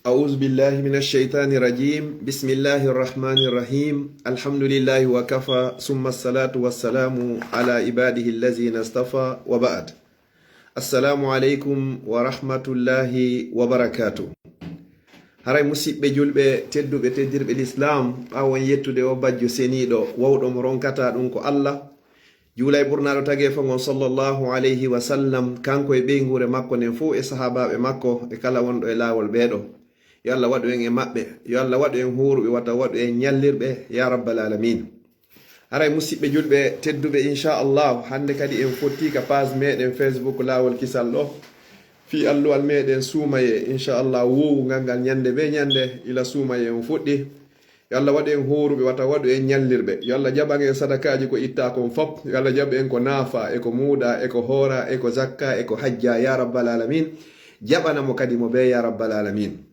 أعوذ بالله من الشيطان الرجيم بسم الله الرحمن الرحيم الحمد لله وكفى ثم الصلاة والسلام على عباده الذين اصطفى وبعد السلام عليكم ورحمة الله وبركاته haray musidɓe julɓe tedduɓe teddirɓe l'islam ɓawon yettude o bajjo seniɗo wawɗo mo ronkata ɗum ko Allah juulay ɓurnaɗo tagi fongon sallllahu alayhi wa sallam kanko e ɓeygure makko nden fo e sahabaɓe makko e kala wonɗo e lawol ɓeɗo yo Allah waɗu en e maɓɓe yo Allah waɗu en huruɓe wata waɗu en ñallirɓe ya rabbal alamin haray musidɓe julɓe tedduɓe inchallahu hande kadi en fottika page meɗen Facebook lawol kisal ɗo fi alluwal meɗen suumaye inchallah wowugal ngal ñande be ñande ila suumaye on fuɗɗi yo Allah waɗu en horuɓe wata waɗu en ñallirɓe yo Allah jaɓan en sadakaji ko itta kon fop yo Allah jaɓa en ko naafa e ko muuɗa e ko hoora e ko zakka e ko hajja ya rabbal alamin jaɓanamo kadi mo be ya rabbal alamin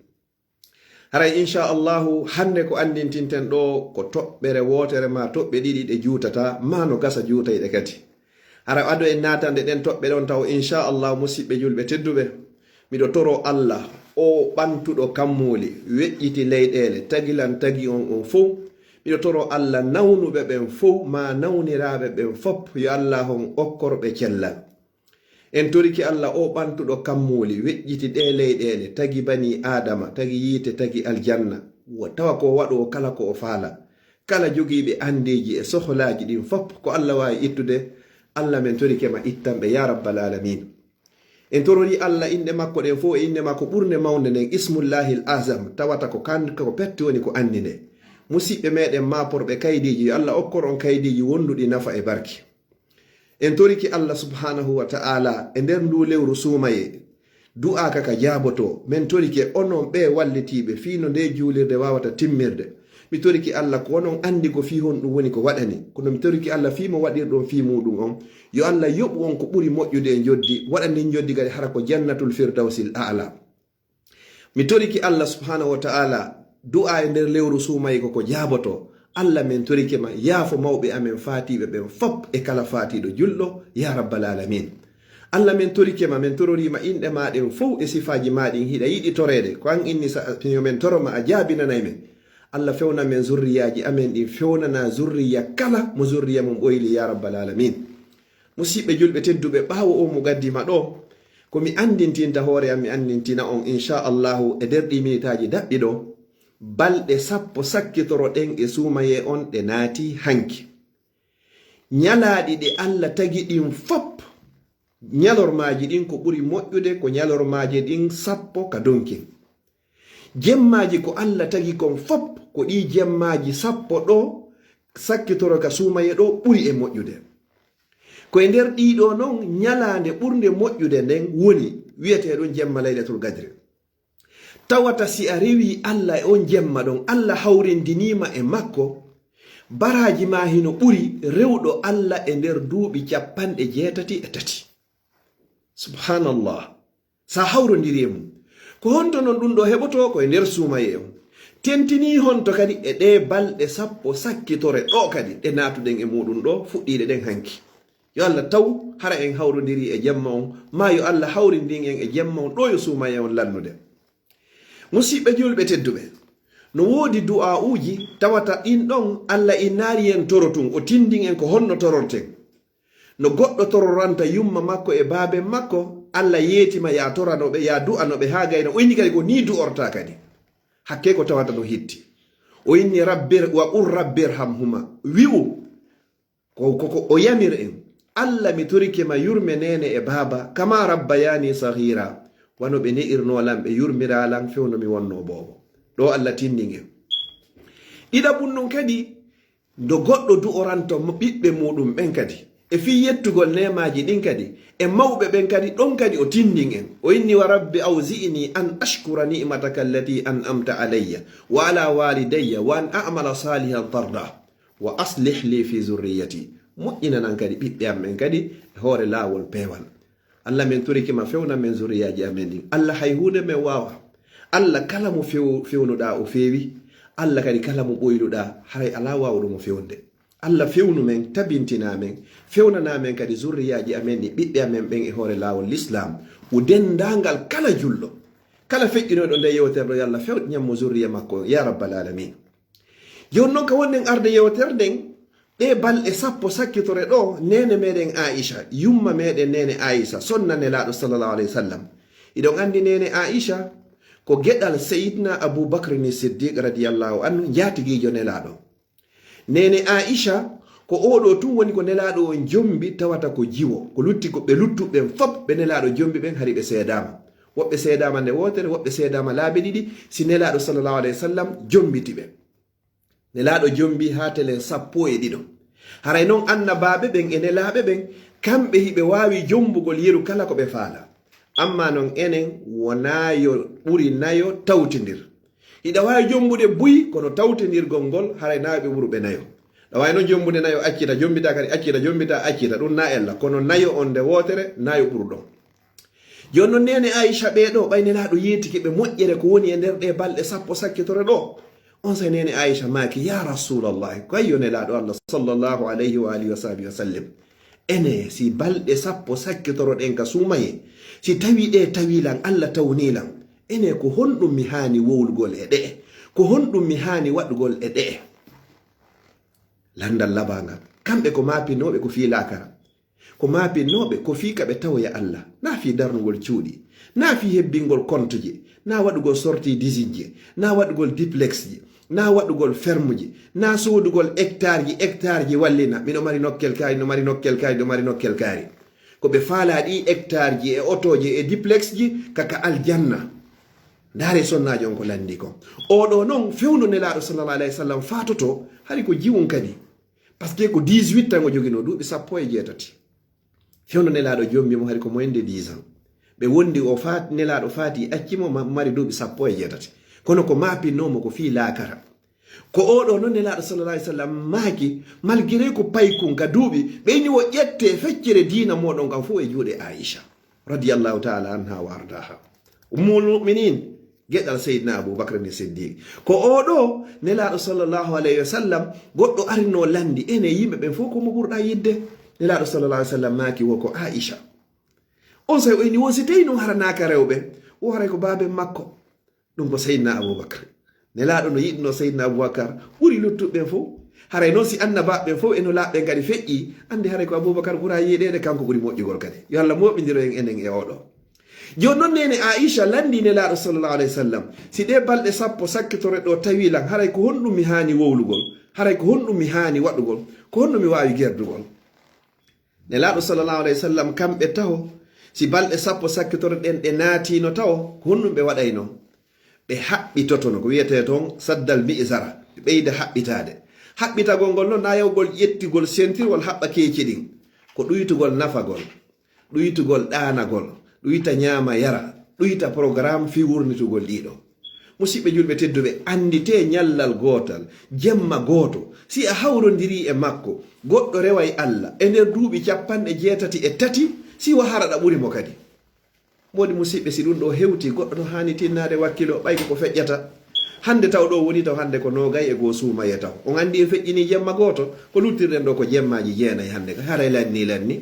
haray inchallahu hande ko andintinten ɗo ko toɓɓere wotere ma toɓɓe ɗiɗi ɗe juutata ma no gasa juutayɗe kadi haray ado en natande ɗen toɓɓe ɗon taw inchallahu musidɓe julɓe tedduɓe miɗo toro Allah o ɓantuɗo kammuli weƴƴiti leyɗele tagilan tagi on fof miɗo toro Allah nawnuɓe ɓen fof ma nawniraɓe ɓen fop yo Allah on okkorɓe cellal en toriki Allah o ɓantuɗo kammuli weƴƴiti ɗe leyɗele tagi bani adama tagi yiite tagi aljanna tawa ko waɗo kala ko o faala kala jogiiɓe andeji e sohlaji ɗin fop ko Allah wawi ittude Allah men torike ma ittanɓe ya rabbal alamin en torori Allah inde makko ɗen fo e inde makko ɓurde mawde nden ismullahi l azam tawata ko petti woni ko andi nde musidɓe meɗen maporɓe kaydiji yo Allah okkor on kaydiji wonduɗi nafa e barki en toriki Allah subhanahu wa ta'ala e nder ndu lewru suumaye du'a kaka jaboto men torike onon ɓe wallitiɓe fino nde juulirde wawata timmirde mi toriki Allah ko onon andi ko fi hon ɗum woni ko waɗani kono mi toriki Allah fimo waɗirɗon fi muɗum on yo Allah yoɓu on ko ɓuri moƴƴude e joddi waɗani joddi kadi hara ko jannatul firdausil a'la mi toriki Allah subhanahu wa ta'ala du'a e nder lewru suumaye koko jaboto Allah men torike ma yaafo mawɓe amen faatiɓe ɓen fop e kala faatiɗo julɗo ya rabbal alamin Allah men torike ma min tororima inɗe maɗen fof e sifaji maɗin hiɗa yiɗi torede ko an inni yo men toroma a jaabinanay men Allah fewna men zurriyaji amen ɗin fewnana zurriya kala mo zurriya mum ɓoyli ya rabbal alamin musidɓe julɓe tedduɓe ɓawo o mo gaddima ɗo komi andintinta hoore am mi andintina on inchallahu e nder ɗi minitaji daɓɓi ɗo balɗe 10 sakkitoro ɗen e suumaye on ɗe naati hanki ñalaaɗi ɗe Allah tagi ɗin fop ñalormaji ɗin ko ɓuri moƴƴude ko ñalormaji ɗin 10 ka donkin jemmaji ko Allah tagi kon fop ko ɗi jemmaji 10 ɗo sakkitoro ka suumaye ɗo ɓuri e moƴƴude koye nder ɗiɗo noon ñalaande ɓurde moƴƴude nden woni wiyeteɗon jemma laylatul gadre tawata si a rewi Allah e on jemma ɗon Allah hawrindinima e makko baraji ma hino ɓuri rewɗo Allah e nder duuɓi 83 subhanallah sa hawrodiri mum ko honto non ɗum ɗo heɓoto ko e nder suumaye on tentini honto kadi e ɗe balɗe 10 sakkitore ɗo kadi ɗe natuɗen e muɗum ɗo fuɗɗiɗe ɗen hanki yo Allah taw hara en hawrodiri e jemma on ma yo Allah hawrindin en e jemma on ɗo yo suumaye on lannude musidɓe julɓe tedduɓe no woodi du'a uji tawata ɗin ɗon Allah innari en torotun o tindin en ko honno tororten no goɗɗo tororanta yumma makko e baaben makko Allah yeetima ya toranoɓe ya du'anoɓe ha gayna o inni kadi ko ni du'orta kadi hakke ko tawata no hitti o inni wa qur rabbirhamhuma wi'u ko o yamir en Allah mi torike ma yurme nene e baaba kama rabbayani sahira wano ɓe ne'irnolam ɓe yurmiralan fewno mi wonno bobo ɗo Allah tindin en ɗiɗaɓum ɗum kadi ndo goɗɗo du'oranto ɓiɓɓe muɗum ɓen kadi e fi yettugol nemaji ɗin kadi e mawɓe ɓen kadi ɗon kadi o tindin en o inni wa rabbi awzi'ni an ashkura ni'mataka allati an'amta alayya wa ala walidayya wa an a'mala salihan tarda wa aslih li fi zurriyati moƴƴinanan kadi ɓiɓɓe am ɓen kadi e hoore laawol peewal Allah men toriki ma fewna men zuriyaji amen ɗin Allah hay hunde men wawa Allah kala mo fewnuɗa o fewi Allah kadi kala mo ɓoyluɗa haray ala wawɗo mo fewnde Allah fewnu men tabintina men fewnana men kadi zurriyaji amen ni ɓiɓɓe amen ɓen e hoore laawol l'islam o dendangal kala julɗo kala feƴƴinoɗo nde yewtere ɗo yo Allah few ñammo zurriya makko ya rabbal alamin. joni noon ka wonnen arde yewtere nden ɗe balɗe sappo sakkitore ɗo nene meɗen Aisha yumma meɗen nene Aisha sonna nelaɗo sallallahu alayhi wa sallam. iɗon andi nene Aisha ko geɗal Seydina Aboubacre ni Siddiq radiyallahu anhu jatigijo nelaɗo. nene Aisha ko oɗo tun woni ko nelaɗo on jombi tawata ko jiwo ko lutti ko ɓe luttuɓen fop ɓe nelaɗo jombi ɓen hari ɓe seedama. woɓɓe seedama nde wotere woɓɓe seedama laabi ɗiɗi si nelaɗo sallallahu alayhi wa sallam jombiti ɓe. nelaɗo jombi ha telen 12 haray noon annabaɓe ɓen e nelaɓe ɓen kamɓe hiɓe wawi jombugol yeru kala ko ɓe faala. amma noon enen wonayo ɓuri nayo tawtidir. hiɗa wawi jombude buyi kono tawtidirgol ngol haray nayo ɓe ɓuruɓe nayo. ɗa wawi noon jombude nayo accita jombita kadi accita jombita accita ɗum na ella kono nayo on nde wotere nayo ɓurɗon. joni noon nene Aisha ɓeɗo ɓay nelaɗo yetiki ɓe moƴƴere ko woni e nder ɗe balɗe sappo sakkitore ɗo. on say nene Aisha maki ya rasulallah kayyo nelaɗo Allah sallallahu alayhi wa alihi wa sahbihi wa sallam ene si balɗe sappo sakkitoro ɗen ka sumaye si tawi ɗe tawilan Allah tawnilan ene ko honɗum mi hani wowlugol e ɗe ko honɗum mi hani waɗugol e ɗe. landal labangal kamɓe ko mapinoɓe ko fi lakara ko mapinoɓe ko fi kaɓe tawoya Allah na fi darnugol cuuɗi na fi hebbingol compte ji na waɗugol sortie d'usine ji na waɗugol duplex ji na waɗugol ferme ji na sodugol hectare ji wallina mino mari nokkel kaari no mari nokkel kaari no mari nokkel kaari ko ɓe faala ɗi hectare ji e otoji e duplex ji kaka aljanna. ndaare sonnaji on ko landi ko oɗo noon fewno nelaɗo sallallahu alayhi wa sallam fatoto hari ko jiwon kadi par ce que ko 18 tan o jogino duuɓi 17 fewno nelaɗo jombimo hari ko moyende 10 ans ɓe wondi o nelaɗo faati accimo mari duuɓi 17 kono ko mapinnomo ko fi lakara ko oɗo noon nelaɗo sallallahu alayhi wa sallam maaki malgré ko paykun ka duuɓi ɓeyni o ƴette feccere diina moɗon kam fof e juuɗe Aisha radiyallahu taala anha wa ardaha ummul muminin geɗal Seydina Aboubacre ni Siddiq. ko oɗo nelaɗo sallallahu alayhi wa sallam goɗɗo arino landi ene yimɓe ɓen fof komo ɓurɗa yidde. nelaɗo sallallahu alayhi wa sallam maaki wo ko Aisha on say o ini won si tawi noon haranaka rewɓe o haray ko baben makko ɗum ko Seydina Aboubacre. nelaɗo no yiɗno Seydina Aboubacre ɓuri luttuɓeɓen fof haray noon si annabaɓeɓen fof eno laɓɓe kadi feƴƴi andi haray ko Aboubacre ɓura yiɗede kanko ɓuri moƴƴugol kadi yo Allah moɓidiro en enen e oɗo. joni noon nene Aisha landi nelaɗo sallallahu alayhi wa sallam si ɗe balɗe sappo sakkitore ɗo tawilan haray ko honɗum mi hani wowlugol haray ko honɗum mi hani waɗugol ko honɗum mi wawi gerdugol. nelaɗo sallallahu alayhi wa sallam kamɓe taho si balɗe sappo sakkitore ɗen ɗe naatino taw ko honɗum ɓe waɗayno ɓe haɓɓitotono ko wiyete toon saddal mi'zara ɓe ɓeyda haɓɓitade. haɓɓitagol ngol noon na yawgol ƴettigol sentirgol haɓɓa keeci ɗin ko ɗuytugol nafagol ɗuytugol ɗanagol ɗuyta ñaama yara ɗuyta programme fi wurnitugol ɗiɗo. musidɓe julɓe tedduɓe andite ñallal gootal jemma gooto si a hawrodiri e makko goɗɗo reway Allah e nder duuɓi 83 si wa haraɗa ɓuri mo kadi. modi musidɓe si ɗum ɗo hewti goɗɗo no hani tinnade wakkilo ɓay ko feƴƴata hande taw ɗo woni taw hande ko 21 suumaye taw on andi en feƴƴini jemma gooto ko luttirɗen ɗo ko jemmaji 9 hande haray lanni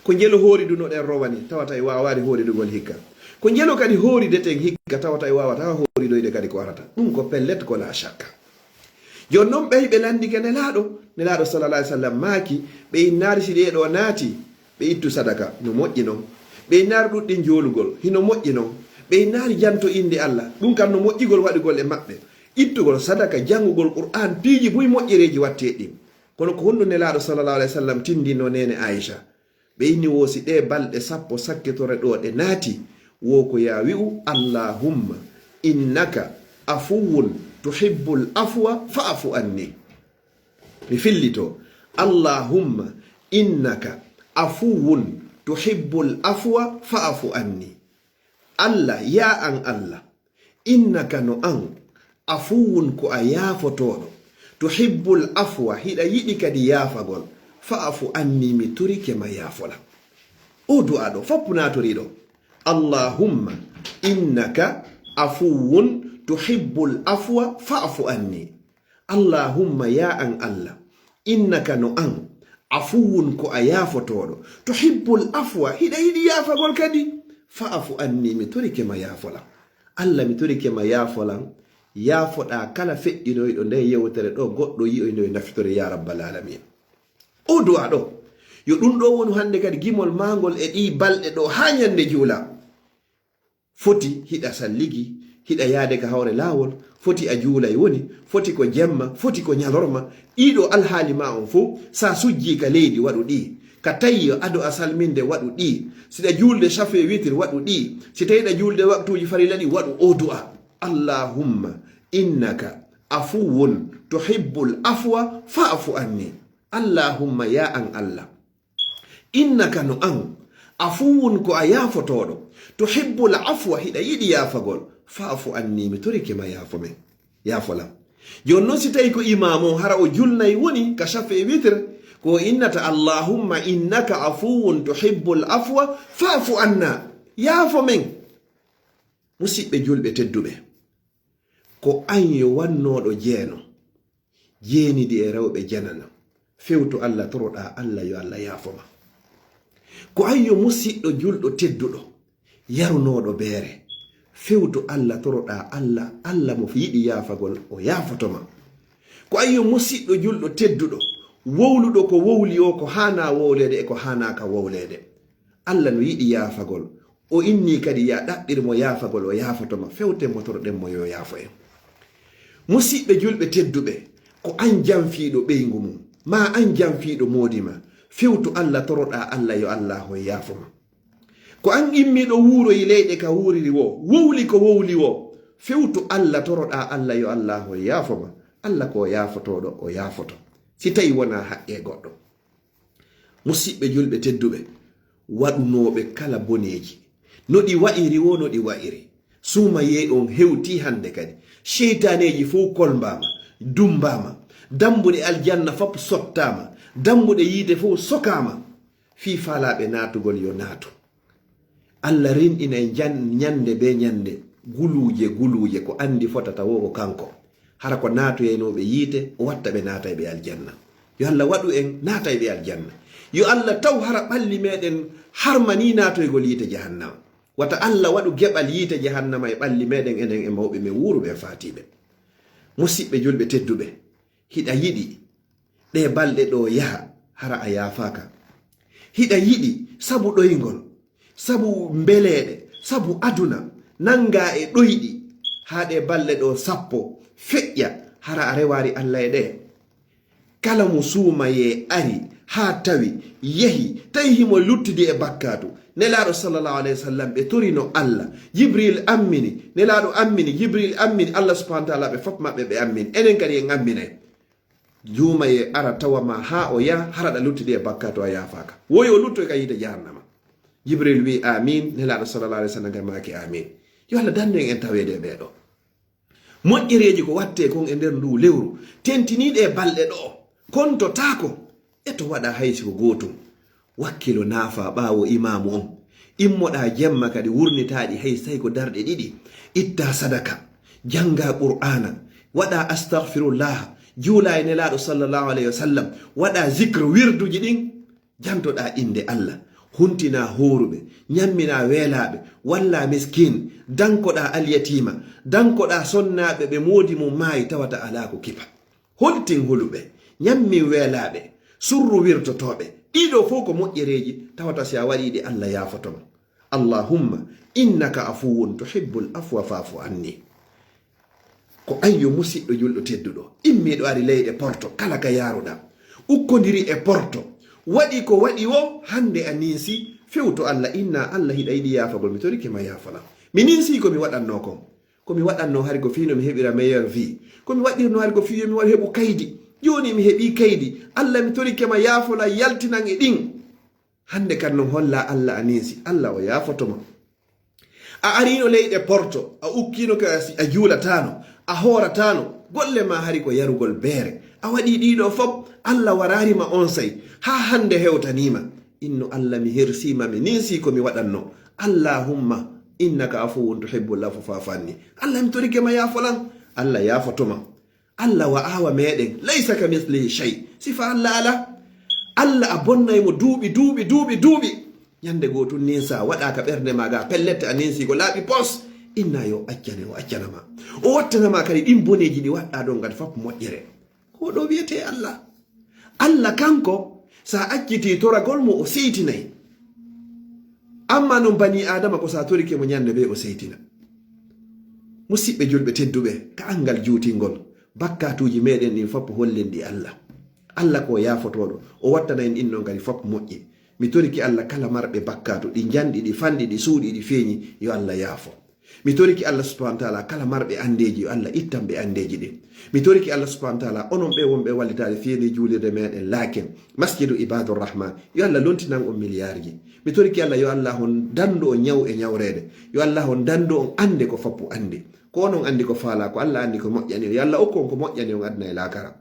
ko jelo hoori duno ɗen rowani tawata e wawade hooridugol hikka ko jelo kadi hoorideten hikka tawata e wawata hooridoyde kadi ko arata ɗum ko pellet ko la shakka. joni noon ɓeyɓe landike nelaɗo sallallahu alayhi wa sallam maaki ɓe innaari si ɗeɗo naati ɓe ittu sadaka no moƴƴi noon ɓe innaari ɗuɗɗin joolugol hino moƴƴi noon ɓe innaari janto inde Allah ɗum kam no moƴƴigol waɗugol e maɓɓe ittugol sadaka jangugol Qur'an piiji buy moƴƴereji watte ɗin. kono ko honno nelaɗo sallallahu alayhi wa sallam tindino nene Aisha ɓe inni wosi ɗe balɗe sappo sakkitore ɗo ɗe naati wo ko ya wi'u allahumma innaka afuwun tuhibbul afwa fa'fu anni. mi fillito allahumma innaka afuwun tuhibbul afwa fa'fu anni. Allah ya an Allah innaka no an afuwun ko a yaafotoɗo tuhibbul afwa hiɗa yiɗi kadi yaafagol fa'fu anni mi turike ma yaafola. o du'a ɗo foppunatoriɗo allahumma innaka afuwun tuhibbul afwa fa'fu anni. allahumma ya an Allah innaka no an afuwun ko a yafotoɗo tuhibbul afwa hiɗa yiɗi yafagol kadi fa'fu anni mi torike ma yafolan Allah mi torike ma yafolan yafoɗa kala feƴƴinoyɗo nde yewtere ɗo goɗɗo yi'oyno naftore ya rabbal alamin o du'a ɗo yo ɗum ɗo woni hande kadi gimol mangol e ɗi balɗe ɗo ha ñande juula foti hiɗa salligi hiɗa yaade ka hawre laawol foti a juulay woni foti ko jemma foti ko ñalorma ɗiɗo alhaali ma on fof sa sujji ka leydi waɗu ɗi ka tawi ado a salminde waɗu ɗi siɗa julde chafe witre waɗu ɗi si tawiɗa julde waktuji farilla ɗi waɗu o du'a allahumma innaka afuwun tuhibbul afwa fa'fu anni allahumma ya an allah innaka no an afuwun ko a yafotoɗo tuhibbul afwa hiɗa yiɗi yafagol fa'fu anni mi torike ma yafo men yafolam jon noon si tawi ko imamo hara o julnayi woni ka chafe witre ko innata allahumma innaka afuwun tuhibbul afwa fa'fu anna yafo men musidɓe julɓe tedduɓe ko an yo wannoɗo jeeno jeenidi e rewɓe janana fewto allah toroɗa allah yo allah yafoma ko an yo musidɗo julɗo tedduɗo yarunoɗo beere fewto allah toroɗa allah allah mo yiɗi yafagol o yafotoma ko an yo musidɗo julɗo tedduɗo wowluɗo ko wowli o ko hana wowlede e ko hanaka wowlede allah no yiɗi yafagol o inni kadi ya ɗaɓɓirmo yafagol o yafotoma fewte mo toroɗenmo yo yafo en musidɓe julɓe tedduɓe ko an janfiɗo ɓeygu mum ma an janfiɗo modima fewto allah toroɗa allah yo allah ho yafoma ko an immiɗo wuuroyi leyɗe ka wuriri wo wowli ko wowli wo fewto allah toroɗa allah yo allah ho yafoma allah ko yafotoɗo o yafoto si tawi wona haqqe goɗɗo musidɓe julɓe tedduɓe waɗunoɓe kala boneji no ɗi wa'iri wo no ɗi wa'iri sumaye on hewti hande kadi sheytaneji fof kolmbama dumbama dambuɗe aljanna fof sottama dambuɗe yiide fof sokama fi falaɓe natugol yo naatu allah rinɗina e ñande be ñande guluje ko andi fotata wo ko kanko hara ko naatoyenoɓe yiite o watta ɓe naata ɓe aljanna yo allah waɗu en naata ɓe aljanna yo allah taw hara ɓalli meɗen harmani naatoygol yiite jahannama wata allah waɗu geɓal yiite jahannama e ɓalli meɗen enen e mawɓe men wuruɓe fatiɓe musidɓe julɓe tedduɓe hiɗa yiɗi ɗe balɗe ɗo yaha hara a yafaka hiɗa yiɗi sabu ɗoygol sabu mbeleɗe sabu aduna nanga e ɗoyɗi ha ɗe balɗe ɗo sappo feƴƴa hara a rewari allah e ɗe kala mo suumaye ari ha tawi yehi tawi himo luttidi e bakkatu nelaɗo sallallahu alayhi wa sallam ɓe torino allah jibril ammini nelaɗo ammini jibril ammini allah subhanahu wa taala ɓe fof maɓɓe ɓe ammini enen kadi en amminay juumaye ara tawama ha o yaha haraɗa luttidi e bakkatu a yafaka woyi o lutto ka yiide jahannama jibril wi amin nelaɗo sallallahu alayhi wa sallam gamaki amin yo allah dandu en tawede ɓeɗo moƴƴereji ko watte kon e nder ndu lewru tentiniɗe e balɗe ɗo kontotako eto waɗa haysi ko gotum wakkilo naafa ɓaawo imamu on immoɗa jemma kadi wurnitaɗi hay sai ko darɗe ɗiɗi itta sadaka janga qur'ana waɗa astaghfirullah juula e nelaɗo sallallahu alayhi wa sallam waɗa zicre wirduji ɗin jantoɗa inde allah huntina horuɓe ñammina weelaɓe walla miskin dankoɗa alyatima dankoɗa sonnaɓe ɓe moodi mum maayi tawata ala ko kipa holtin holuɓe ñammin weelaɓe surru wirtotoɓe ɗiɗo fof ko moƴƴereji tawata si a waɗiɗi allah yafotoma allahumma innaka afuwun tuhibbul afwa fa'fu anni ko ayyo musidɗo julɗo tedduɗo immiɗo ari leyɗe porto kala ka yaruɗa ukkodiri e porto waɗi ko waɗi wo hande a ninsi fewto allah inna allah hiɗa yiɗi yafagol mi torike ma yafala mi ninsi komi waɗanno kon komi waɗanno hari ko fino mi heɓira meilleur vie komi waɗirno hari ko fiyo mi waɗa heɓu kaydi joni mi heɓi kaydi allah mi torike ma yafola yaltinan e ɗin hande kan non holla allah a ninsi allah o yafotoma a arino leyɗe porto a ukkino ka a juulatano a horatano golle ma hari ko yarugol beere a waɗi ɗiɗo fof allah wararima on say ha hande hewtanima inno allah mi hersima mi ninsi komi waɗanno allahumma innaka afuwun tuhibbul afwa fa'fu anni allah mi torike ma yafolan allah yafotoma Allah wa awa meɗen laysa ka mislihi shay sifa Allah a bonnay mo duuɓi ñande go tun ninsa waɗa ka ɓernde maga pellette a ninsi ko laaɓi pos inna yo accane o accanama o wattanama kadi ɗin boneji ɗi waɗɗa ɗon gadi fap moƴƴere ko ɗo wiyete Allah kanko sa acciti toragol mo o seytinayi amma non bani adama ko sa torike mo ñande ɓe o seytina musidɓe julɓe tedduɓe ka angal juutingol bakkatuji meɗen ɗin fop hollen ɗi Allah ko yafotoɗo o wattana en ɗin ɗon kadi fop moƴƴi mi toriki Allah kala marɓe bakkatu ɗi janɗi ɗi fanɗi ɗi suuɗi ɗi feeñi yo Allah yaafo mi toriki Allah subhanahu wa ta'ala kala marɓe andeji yo Allah ittan ɓe andeji ɗin mi toriki Allah subhanahu wa ta'ala onon ɓe wonɓe wallitade feeni juulirde meɗen laaken masjidu ibadur rahman yo Allah lontinan on milliarji mi toriki Allah yo Allah on dando on ñaw e ñawrede yo Allah on dando on ande ko foppu ande ko onon andi ko faala ko Allah andi ko moƴƴani yo Allah okko on ko moƴƴani on adna e laakara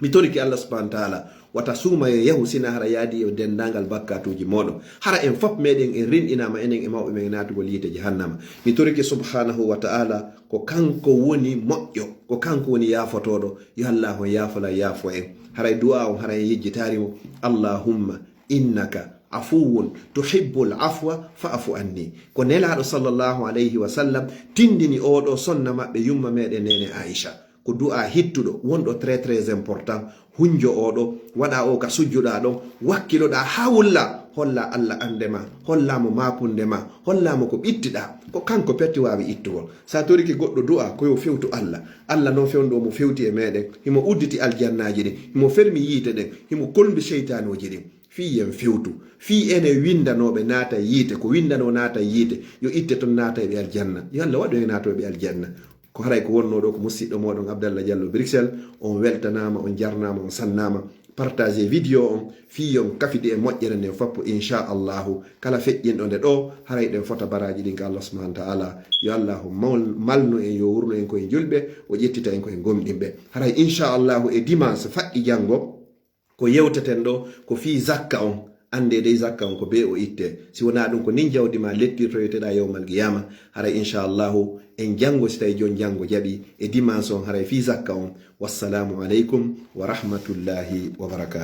mi toriki Allah subhanahu wa ta'ala wata suuma yo yahu sina hara yaadi e dendangal bakkatuji moɗon hara en fop meɗen en rinɗinama enen e mawɓe men natugol yiite jahannama mi toriki subhanahu wa ta'ala ko kanko woni moƴƴo ko kanko woni yafotoɗo yo Allah on yafola yaafo en haray du'a on hara en yejjitarimo allahumma innaka afuwun tuhibbul afwa fa'fu anni ko nelaɗo sallallahu alayhi wa sallam tindini oɗo sonna maɓɓe yumma meɗen nene Aisha ko du'a hittuɗo wonɗo très important hunjo oɗo waɗa o ka sujjuɗa ɗon wakkiloɗa ha wulla holla Allah andema hollamo makundema hollamo ko ɓittiɗa ko kanko petti wawi ittugol sa toriki goɗɗo du'a koyo fewtu Allah non fewndo mo fewti e meɗen himo udditi aljannaji ɗin himo fermi yiite ɗen himo kolbi sheytanoji ɗin fi yen fewtu fi ene windanoɓe naata yiite ko windano naata yiite yo itte ton naata ɓe aljanna yo Allah waɗo e natoɓe aljanna ko haray ko wonno ɗo ko musidɗo moɗon Abdallah Diallo Bruxelles on weltanama on jarnama on sannama partager vidéo on fiyon kafide e moƴƴere nden foppo inchallahu kala feƴƴinɗo nde ɗo haray ɗen fota baraji ɗin ka Allah subhanahu wa ta'ala yo allahu malnu en yo wurno en koye julɓe o ƴettita en koye gomɗinɓe haray inchallahu e dimanche faƴƴi janggo ko yewteten ɗo ko fi zakka on ande dey zakka on ko be o itte si wona ɗum ko nin jawdi ma lettirtoyoteɗa yawmal qiyama haray inchallahu en jango si tawi jon jango jaɓi e dimanche on haray fi zakka on wassalamu aleykum wa rahmatullahi wa barakatuh